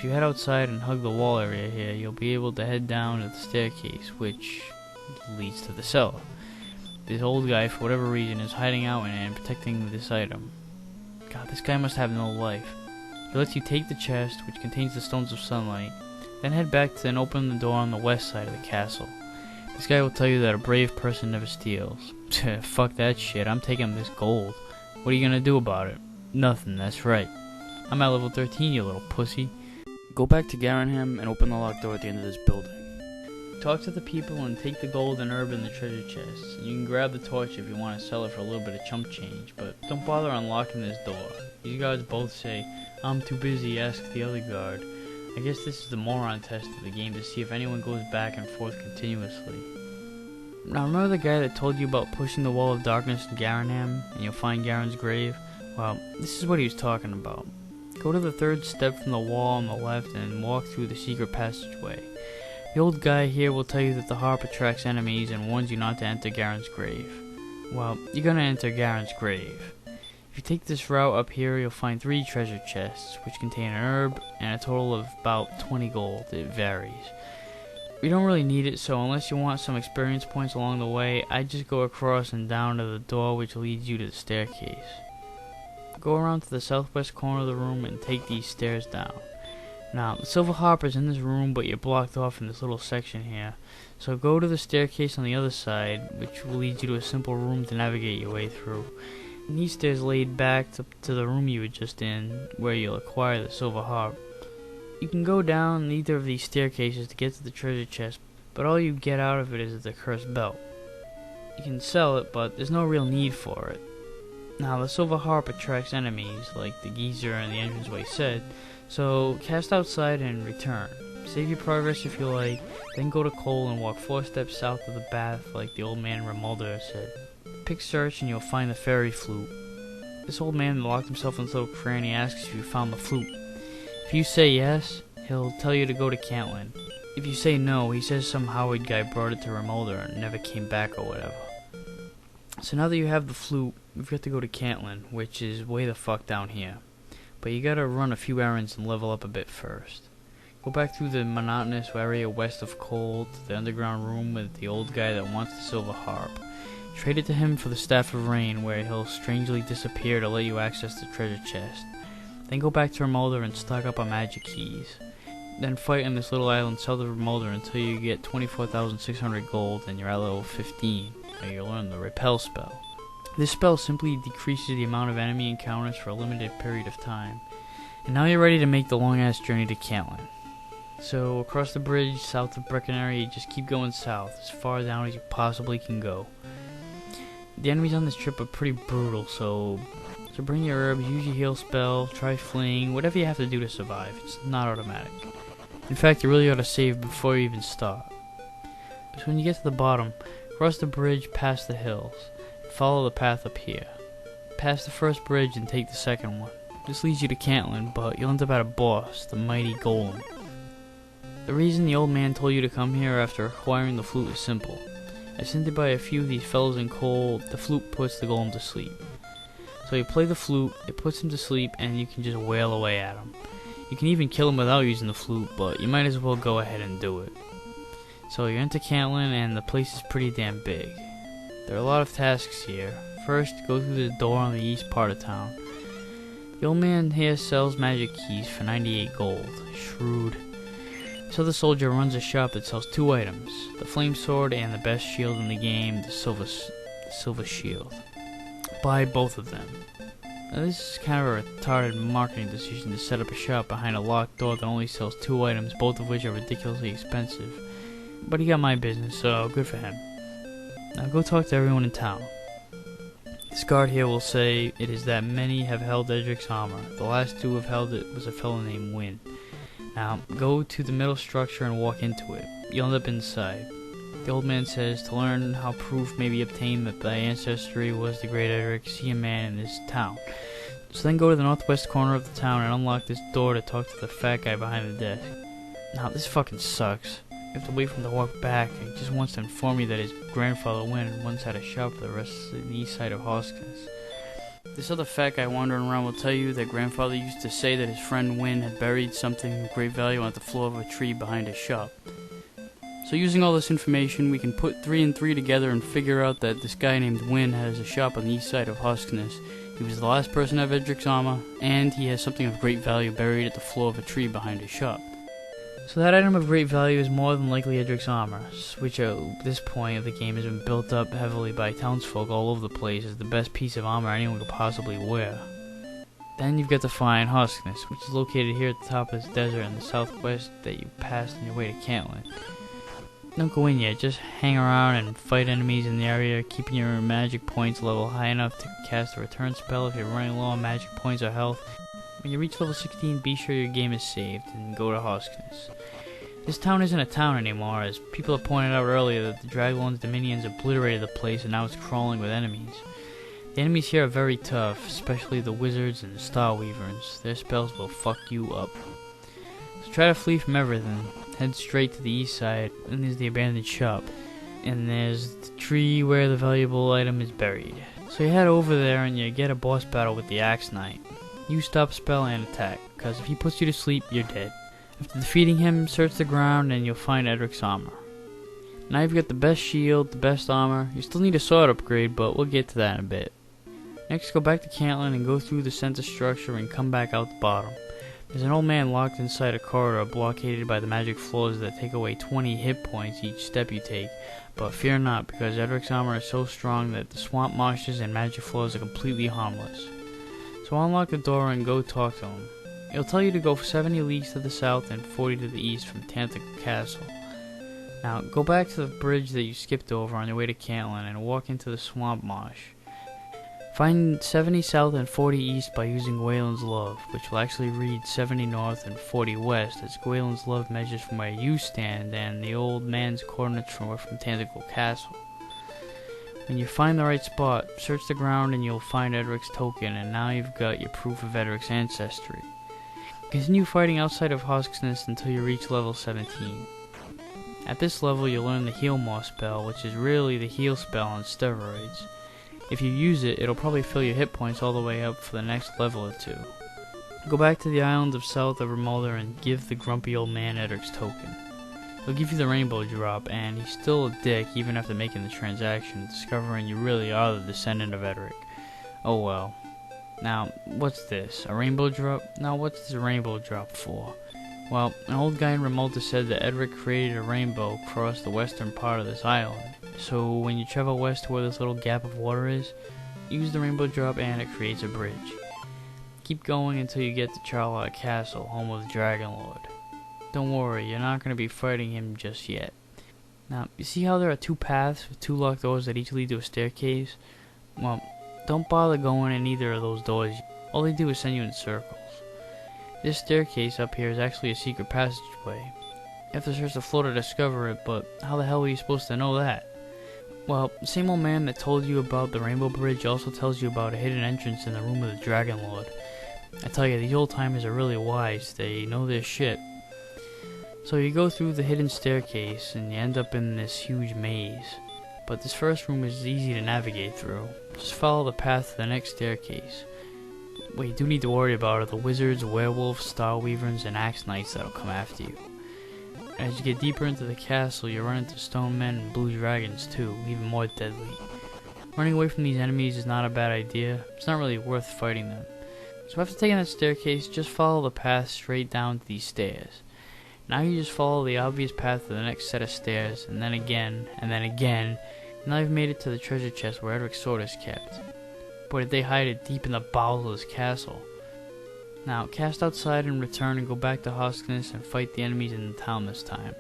if you head outside and hug the wall area here, you'll be able to head down to the staircase, which leads to the cellar. This old guy, for whatever reason, is hiding out in it and protecting this item. God, this guy must have no life. He lets you take the chest, which contains the Stones of Sunlight, then head back to and open the door on the west side of the castle. This guy will tell you that a brave person never steals. Fuck that shit, I'm taking this gold. What are you gonna do about it? Nothing, that's right. I'm at level 13, you little pussy. Go back to Garanham and open the locked door at the end of this building. Talk to the people and take the gold and herb in the treasure chests. You can grab the torch if you want to sell it for a little bit of chump change, but don't bother unlocking this door. These guards both say, "I'm too busy, ask the other guard." I guess this is the moron test of the game to see if anyone goes back and forth continuously. Now remember the guy that told you about pushing the wall of darkness in Garanham and you'll find Garen's grave? Well, this is what he was talking about. Go to the third step from the wall on the left and walk through the secret passageway. The old guy here will tell you that the harp attracts enemies and warns you not to enter Garen's grave. Well, you're gonna enter Garen's grave. If you take this route up here, you'll find 3 treasure chests, which contain an herb and a total of about 20 gold. It varies. You don't really need it, so unless you want some experience points along the way, I'd just go across and down to the door which leads you to the staircase. Go around to the southwest corner of the room and take these stairs down. Now, the silver harp is in this room, but you're blocked off in this little section here. So go to the staircase on the other side, which will lead you to a simple room to navigate your way through. And these stairs lead back to the room you were just in, where you'll acquire the silver harp. You can go down either of these staircases to get to the treasure chest, but all you get out of it is the cursed belt. You can sell it, but there's no real need for it. Now, the silver harp attracts enemies, like the geezer in the entranceway said, so cast outside and return. Save your progress if you like, then go to Cole and walk 4 steps south of the bath like the old man Rimuldar said. Pick search and you'll find the fairy flute. This old man locked himself in this little cranny asks if you found the flute. If you say yes, he'll tell you to go to Cantlin. If you say no, he says some Howard guy brought it to Rimuldar and never came back or whatever. So now that you have the flute, you've got to go to Cantlin, which is way the fuck down here. But you gotta run a few errands and level up a bit first. Go back through the monotonous area west of Cold to the underground room with the old guy that wants the silver harp. Trade it to him for the Staff of Rain, where he'll strangely disappear to let you access the treasure chest. Then go back to Rimuldar and stock up on magic keys. Then fight on this little island south of Rimuldar until you get 24,600 gold and you're at level 15, where you'll learn the Repel spell. This spell simply decreases the amount of enemy encounters for a limited period of time. And now you're ready to make the long-ass journey to Cantlin. So, across the bridge, south of Breckenary, you just keep going south, as far down as you possibly can go. The enemies on this trip are pretty brutal, so bring your herbs, use your heal spell, try fleeing, whatever you have to do to survive. It's not automatic. In fact, you really ought to save before you even start. So when you get to the bottom, cross the bridge past the hills. Follow the path up here. Pass the first bridge and take the second one. This leads you to Cantlin, but you'll end up at a boss, the mighty Golem. The reason the old man told you to come here after acquiring the flute is simple. As hinted by a few of these fellows in coal, the flute puts the Golem to sleep. So you play the flute, it puts him to sleep, and you can just wail away at him. You can even kill him without using the flute, but you might as well go ahead and do it. So you enter Cantlin, and the place is pretty damn big. There are a lot of tasks here. First, go through the door on the east part of town. The old man here sells magic keys for 98 gold. Shrewd. This other soldier runs a shop that sells 2 items, the flame sword and the best shield in the game, the silver shield. Buy both of them. Now, this is kind of a retarded marketing decision to set up a shop behind a locked door that only sells 2 items, both of which are ridiculously expensive. But he got my business, so good for him. Now go talk to everyone in town. This guard here will say it is that many have held Erdrick's armor. The last 2 have held it was a fellow named Wynn. Now go to the middle structure and walk into it. You'll end up inside. The old man says to learn how proof may be obtained that thy ancestry was the great Erdrick, see a man in this town. So then go to the northwest corner of the town and unlock this door to talk to the fat guy behind the desk. Now this fucking sucks. You have to wait for him to walk back. He just wants to inform you that his grandfather Wynn once had a shop for the rest of the east side of Hoskins. This other fat guy wandering around will tell you that grandfather used to say that his friend Win had buried something of great value on the floor of a tree behind his shop. So using all this information, we can put 3 and 3 together and figure out that this guy named Win has a shop on the east side of Hoskness. He was the last person to have Erdrick's armor, and he has something of great value buried at the floor of a tree behind his shop. So that item of great value is more than likely Erdrick's armor, which at this point of the game has been built up heavily by townsfolk all over the place as the best piece of armor anyone could possibly wear. Then you've got to find Hoskness, which is located here at the top of this desert in the southwest that you passed on your way to Cantland. Don't go in yet, just hang around and fight enemies in the area, keeping your magic points level high enough to cast a return spell if you're running low on magic points or health. When you reach level 16, be sure your game is saved and go to Hoskness. This town isn't a town anymore, as people have pointed out earlier that the Dragonlord's dominions obliterated the place and now it's crawling with enemies. The enemies here are very tough, especially the wizards and the Star Weavers. Their spells will fuck you up. So try to flee from everything. Head straight to the east side, and there's the abandoned shop. And there's the tree where the valuable item is buried. So you head over there and you get a boss battle with the Axe Knight. Use stop spell and attack, because if he puts you to sleep, you're dead. After defeating him, search the ground and you'll find Erdrick's armor. Now you've got the best shield, the best armor. You still need a sword upgrade, but we'll get to that in a bit. Next, go back to Cantland and go through the center structure and come back out the bottom. There's an old man locked inside a corridor blockaded by the magic floors that take away 20 hit points each step you take, but fear not, because Erdrick's armor is so strong that the swamp marshes and magic floors are completely harmless. So unlock the door and go talk to him. It'll tell you to go 70 leagues to the south and 40 to the east from Tantic Castle. Now, go back to the bridge that you skipped over on your way to Cantland and walk into the swamp marsh. Find 70 south and 40 east by using Gwaelin's Love, which will actually read 70 north and 40 west, as Gwaelin's Love measures from where you stand and the old man's coordinates from Tantic Castle. When you find the right spot, search the ground and you'll find Erdrick's token, and now you've got your proof of Erdrick's ancestry. Continue fighting outside of Hoskness until you reach level 17. At this level you'll learn the Heal More spell, which is really the heal spell on steroids. If you use it, it'll probably fill your hit points all the way up for the next level or two. Go back to the island of south of Rimuldar and give the grumpy old man Erdrick's token. He'll give you the rainbow drop, and he's still a dick even after making the transaction, discovering you really are the descendant of Erdrick. Oh well. Now, what's this? A rainbow drop? Now, what's this rainbow drop for? Well, an old guy in Rimuldar said that Erdrick created a rainbow across the western part of this island. So when you travel west to where this little gap of water is, use the rainbow drop and it creates a bridge. Keep going until you get to Jrwag Castle, home of the Dragonlord. Don't worry, you're not going to be fighting him just yet. Now, you see how there are 2 paths with 2 locked doors that each lead to a staircase? Well, don't bother going in either of those doors. All they do is send you in circles. This staircase up here is actually a secret passageway. You have to search the floor to discover it, but how the hell are you supposed to know that? Well, the same old man that told you about the Rainbow Bridge also tells you about a hidden entrance in the room of the Dragonlord. I tell you, these old timers are really wise. They know their shit. So you go through the hidden staircase and you end up in this huge maze. But this first room is easy to navigate through. Just follow the path to the next staircase. What you do need to worry about are the wizards, werewolves, star weavers, and axe knights that'll come after you. As you get deeper into the castle, you run into stone men and blue dragons too, even more deadly. Running away from these enemies is not a bad idea. It's not really worth fighting them. So after taking that staircase, just follow the path straight down to these stairs. Now you just follow the obvious path to the next set of stairs, and then again, and then again. Now you've made it to the treasure chest where Erdrick's sword is kept. Boy, did they hide it deep in the bowels of this castle. Now, cast outside and return and go back to Hoskness and fight the enemies in the town this time.